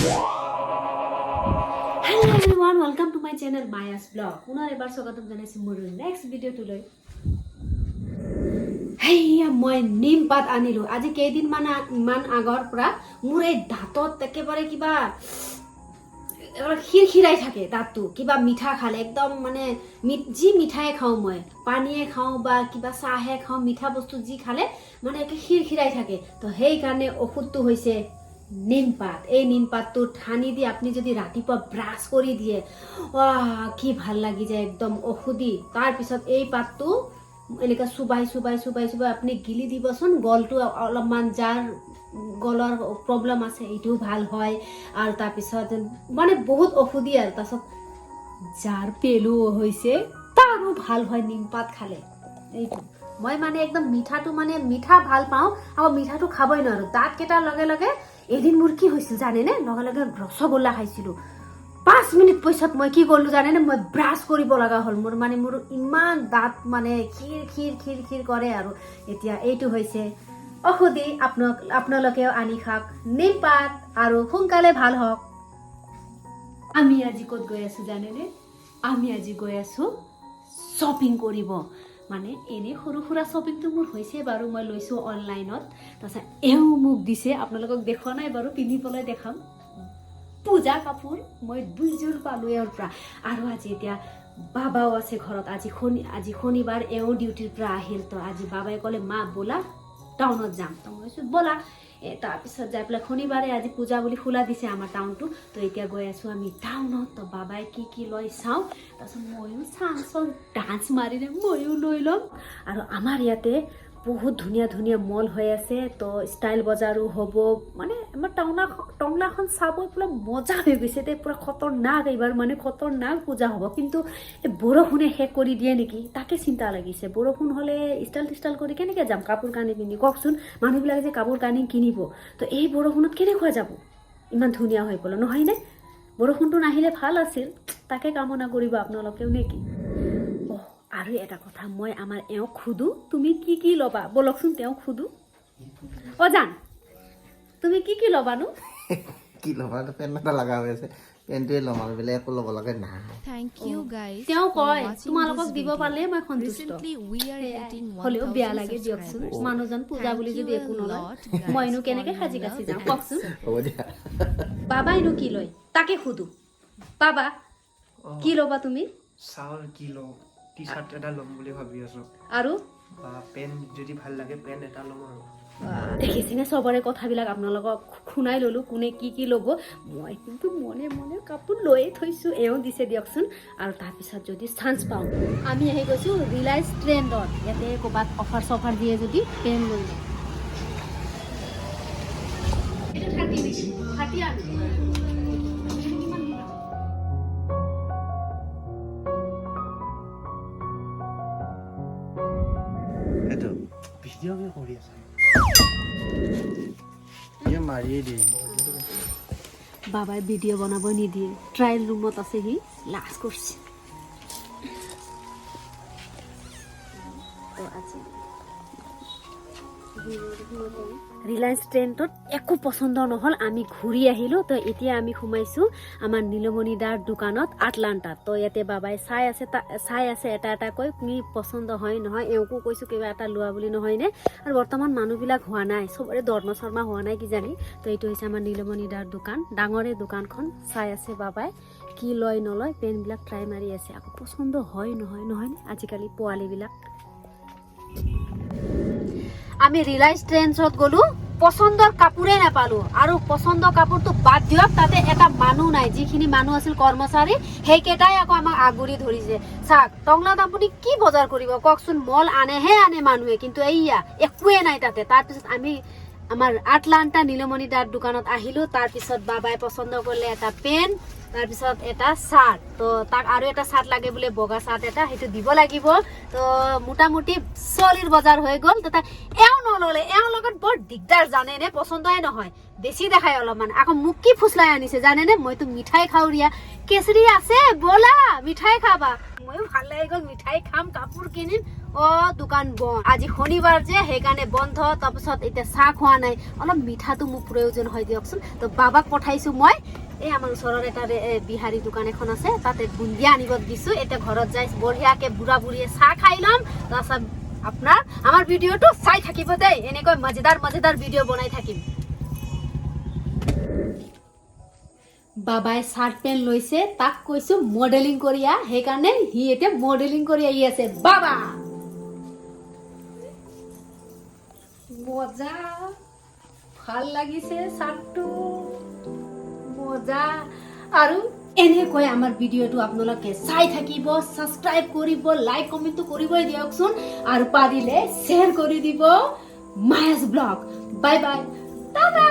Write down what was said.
Hello everyone, welcome to my channel Maya's Vlog. পুনৰ এবাৰ স্বাগতম জনাইছো মোৰ নেক্সট ভিডিঅ'টো লৈ। হেয়া মই নিম পাত আনিলো। আজি কেইদিন মান আগৰ পৰা মোৰ এই দাঁতত একেবাৰে কিবা খিৰখিৰাই থাকে দাঁতটো। কিবা মিঠা খালে একদম মানে যি মিঠাই খাওঁ মই, পানীয়ে খাওঁ বা কিবা চাহে খাওঁ, মিঠা বস্তু যি খালে মানে একে খিৰখিৰাই থাকে। তো সেই কাৰণে ঔষধটো হৈছে নিম পাত। এই নিম পাতটো ঠানি দি আপনি যদি ৰাতিপুৱা ব্ৰাছ কৰি দিয়ে, কি ভাল লাগি যায় একদম ঔষধি। তাৰপিছত এই পাতটো এনেকৈ চুবাই আপুনি গিলি দিবচোন। গলটো অলপমান যাৰ গলৰ প্ৰব্লেম আছে এইটোও ভাল হয়। আৰু তাৰপিছত মানে বহুত ঔষধি। আৰু তাৰপিছত যাৰ পেলু হৈছে তাৰো ভাল হয় নিম পাত খালে। এইটো মই মানে একদম মিঠাটো মানে মিঠা ভাল পাওঁ আৰু মিঠাটো খাবই নোৱাৰো। দাঁত কেইটাৰ লগে লগে এদিন মোৰ কি হৈছিল জানেনে, লগে লগে ৰসগোল্লা খাইছিলো। 5 মিনিট পিছত মই কি কৰিলো জানেনে, মই ব্ৰাছ কৰিব লগা হ'ল। মোৰ ইমান দাঁত মানে খিৰ কৰে। আৰু এতিয়া এইটো হৈছে ঔষধি। আপোনালোকেও আনি খাওক নিম পাত আৰু সোনকালে ভাল হওক। আমি আজি ক'ত গৈ আছো জানেনে? আমি আজি গৈ আছো শ্বপিং কৰিব। মানে এনে সৰু সুৰা শ্বপিংটো মোৰ হৈছে বাৰু, মই লৈছো অনলাইনত। তাৰপিছত এও মোক দিছে, আপোনালোকক দেখুৱা নাই বাৰু, পিন্ধিবলৈ দেখাম। পূজা কাপোৰ মই 2 যোৰ পালো এওঁৰ পৰা। আৰু আজি এতিয়া বাবাও আছে ঘৰত। আজি শনিবাৰ, এও ডিউটিৰ পৰা আহিল। তো আজি বাবাই ক'লে মা ব'লা টাউনত যাম। তো মই কৈছো ব'লা। তাৰপিছত যাই পেলাই শনিবাৰে আজি পূজা বুলি খোলা দিছে আমাৰ টাউনটো। তো এতিয়া গৈ আছো আমি টাউনত। তো বাবাই কি লয় চাওঁ। তাৰপিছত ময়ো চাওঁ ডান্স মাৰিলে ময়ো লৈ ল'ম। আৰু আমাৰ ইয়াতে বহুত ধুনীয়া মল হৈ আছে। তো ষ্টাইল বজাৰো হ'ব। মানে আমাৰ টংলাখন চাব পুৰা মজা হৈ গৈছে। পুৰা খতৰনাক এইবাৰ, মানে খতৰনাক পূজা হ'ব। কিন্তু এই বৰষুণে শেষ কৰি দিয়ে নেকি, তাকে চিন্তা লাগিছে। বৰষুণ হ'লে ষ্টাইল কৰি কেনেকৈ যাম কাপোৰ কানি পিন্ধি, কওকচোন। মানুহবিলাকে যে কাপোৰ কানি কিনিব, তো এই বৰষুণত কেনেকুৱা যাব? ইমান ধুনীয়া হৈ গ'ল নহয়নে? বৰষুণটো নাহিলে ভাল আছিল, তাকে কামনা কৰিব আপোনালোকেও নেকি? আৰু এটা কথা, মই আমাৰ এওঁক সোধো তুমি কি ল'বা, বলকচোন তেওঁক সোধো। জান তুমি কি ল'বানো? কি ল'বা? পেন এটা লগা হৈ আছে, পেনটোৱে ল'ম আৰু বেলেগ একো ল'ব লাগে নাই। Thank you guys. তেওঁ কয় for watching তোমালোকক this দিব video. পালে মই সন্তুষ্ট। Recently we are getting হ'লেও বেয়া 1000 লাগে দিয়কচোন, subscribers. মানুহজন পূজা বুলি Thank যদি you একো a নলয়, lot, guys, মইনো for কেনেকে your সাজি কাচি love যাওঁ and কওকচোন। হ'ব দিয়া। বাবাইনো কি লয় তাকে সোধো। বাবা কি ল'বা তুমি? চাউল কি লওঁ, টি চাৰ্ট এটা ল'ম বুলি ভাবি আছো। আৰু বা পেন যদি ভাল লাগে পেন এটা ল'ম আৰু। দেখিছেনে চবৰে কথাবিলাক আপোনালোকক শুনাই ল'লো, কোনে কি ল'ব। মই কিন্তু মনে কাপোৰ লৈয়ে থৈছোঁ, এওঁ দিছে দিয়কচোন। আৰু তাৰপিছত যদি চান্স পাওঁ, আমি আহি গৈছোঁ ৰিলায়েন্স ট্ৰেণ্ডত। ইয়াতে ক'ৰবাত অফাৰ দিয়ে যদি পেন লৈ যাওঁ। এইটো ভিডিঅ' কি কৰি আছা? মাৰিয়ে দিয়ে। বাবাই ভিডিঅ' বনাব নিদিয়ে, ট্ৰায়েল ৰুমত আছে, সি লাজ কৰিছে। ৰিলায়েন্স ট্ৰেণ্ডত একো পচন্দ নহ'ল, আমি ঘূৰি আহিলোঁ। তো এতিয়া আমি সোমাইছোঁ আমাৰ নীলমণি দাৰ দোকানত আটলাণ্টাত। তো ইয়াতে বাবাই চাই আছে এটাকৈ কি পচন্দ হয় নহয়। এওঁকো কৈছোঁ কিবা এটা লোৱা বুলি, নহয়নে? আৰু বৰ্তমান মানুহবিলাক হোৱা নাই, চবৰে দৰমা হোৱা নাই কিজানি। তো এইটো হৈছে আমাৰ নীলমণি দাৰ দোকান, ডাঙৰে দোকানখন। চাই আছে বাবাই কি লয় নলয়, পেনবিলাক ট্ৰাই মাৰি আছে। আকৌ পচন্দ হয় নহয়নে আজিকালি পোৱালিবিলাক। আমি ৰিলায়েন্স ট্ৰেণ্ডছত গ'লো, পচন্দৰ কাপোৰে নাপালো। আৰু পচন্দৰ কাপোৰটো বাদ দিয়ক, তাতে এটা মানুহ নাই। যিখিনি মানুহ আছিল কৰ্মচাৰী, সেইকেইটাই আকৌ আমাক আগুৰি ধৰিছে। চাওক টংলাত আপুনি কি বজাৰ কৰিব কওকচোন? মল আনে মানুহে, কিন্তু এইয়া একোৱে নাই তাতে। তাৰপিছত আমি আমাৰ আটলাণ্টা নীলমণি দাৰ দোকানত আহিলোঁ। তাৰপিছত বাবাই পচন্দ কৰিলে এটা পেন, তাৰপিছত এটা চাৰ্ট। তো তাক আৰু এটা চাৰ্ট লাগে বোলে, বগা চাৰ্ট এটা, সেইটো দিব লাগিব। তো মোটামুটি চলিৰ বজাৰ হৈ গ'ল। তো এওঁ নল'লে, এওঁৰ লগত বৰ দিগদাৰ জানেনে, পচন্দই নহয়, বেছি দেখাই অলপমান। আকৌ মোক কি ফুচলাই আনিছে জানেনে? মইতো মিঠাই খাওঁ ৰিয়া, কেচৰি আছে ব'লা মিঠাই খাবা। ময়ো ভাল লাগি গ'ল, মিঠাই খাম, কাপোৰ কিনিম। দোকান বন্ধ, আজি শনিবাৰ যে সেইকাৰণে বন্ধ। তাৰপিছত এতিয়া চাহ খোৱা নাই, অলপ মিঠাটো মোক প্ৰয়োজন হয় দিয়কচোন। তো বাবাক পঠাইছোঁ মই এই আমাৰ ওচৰৰ এটা বিহাৰী দোকান এখন আছে তাতে বুন্দিয়া আনিব দিছো এতিয়া ঘৰত যাই বঢ়িয়াকে বুঢ়া বুঢ়ীয়ে চাহ খাই ল'ম তাৰপিছত আপোনাৰ আমাৰ ভিডিঅ'টো চাই থাকিব দেই এনেকৈ মজেদাৰ ভিডিঅ' বনাই থাকিম বাবাই শাৰ্ট পেন্ট লৈছে তাক কৈছো মডেলিং কৰিয়া সেইকাৰণে সি এতিয়া মডেলিং কৰি আহি আছে বাবা মজা ভাল লাগিছে শাৰ্টটো মজা আৰু এনেকৈ আমাৰ ভিডিঅ'টো আপোনালোকে চাই থাকিব সাবস্ক্ৰাইব কৰিব লাইক কমেন্ট কৰিবই দিয়কচোন আৰু পাৰিলে শ্বেয়াৰ কৰি দিব Mayaz blog bye bye Tata